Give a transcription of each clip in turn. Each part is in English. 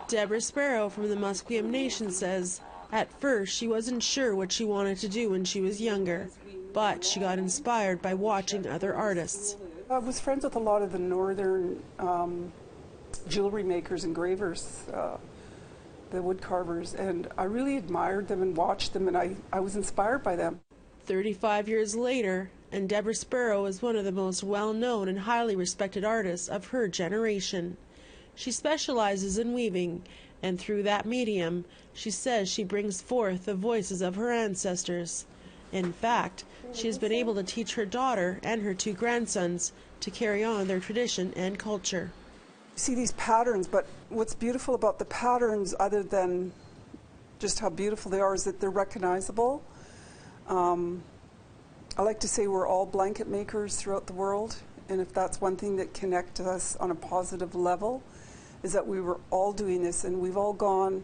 Debra Sparrow from the Musqueam Nation says at first she wasn't sure what she wanted to do when she was younger, but she got inspired by watching other artists. I was friends with a lot of the northern jewelry makers, engravers, the wood carvers, and I really admired them and watched them, and I was inspired by them. 35 years later, and Debra Sparrow is one of the most well-known and highly respected artists of her generation. She specializes in weaving, and through that medium, she says she brings forth the voices of her ancestors. In fact, she has been able to teach her daughter and her 2 grandsons to carry on their tradition and culture. You see these patterns, but what's beautiful about the patterns, other than just how beautiful they are, is that they're recognizable. I like to say we're all blanket makers throughout the world, and if that's one thing that connects us on a positive level, is that we were all doing this, and we've all gone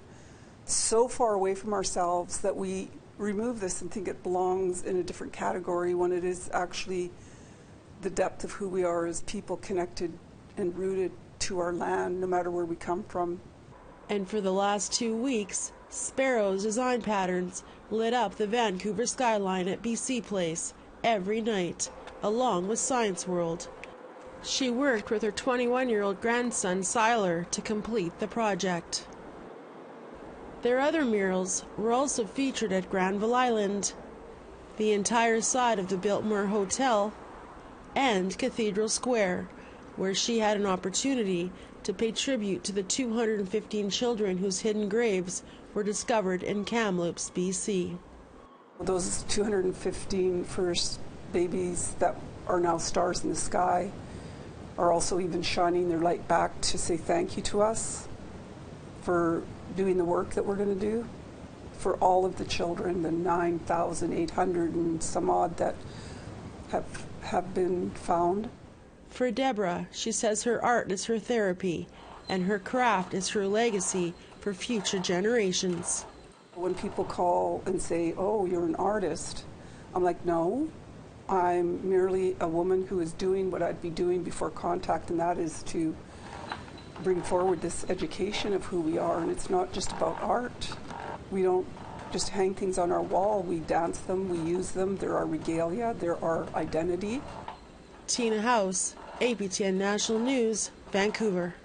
so far away from ourselves that we remove this and think it belongs in a different category, when it is actually the depth of who we are as people, connected and rooted to our land, no matter where we come from. And for the last 2 weeks, Sparrow's design patterns lit up the Vancouver skyline at BC Place every night, along with Science World. She worked with her 21-year-old grandson, Siler, to complete the project. Their other murals were also featured at Granville Island, the entire side of the Biltmore Hotel, and Cathedral Square, where she had an opportunity to pay tribute to the 215 children whose hidden graves were discovered in Kamloops, BC. Those 215 first babies that are now stars in the sky are also even shining their light back to say thank you to us for doing the work that we're going to do, for all of the children, the 9,800 and some odd that have been found. For Debra, she says her art is her therapy, and her craft is her legacy for future generations. When people call and say, "Oh, you're an artist," I'm like, no, I'm merely a woman who is doing what I'd be doing before contact, and that is to bring forward this education of who we are. And it's not just about art. We don't just hang things on our wall. We dance them, we use them. They're our regalia, they're our identity. Tina House, APTN National News, Vancouver.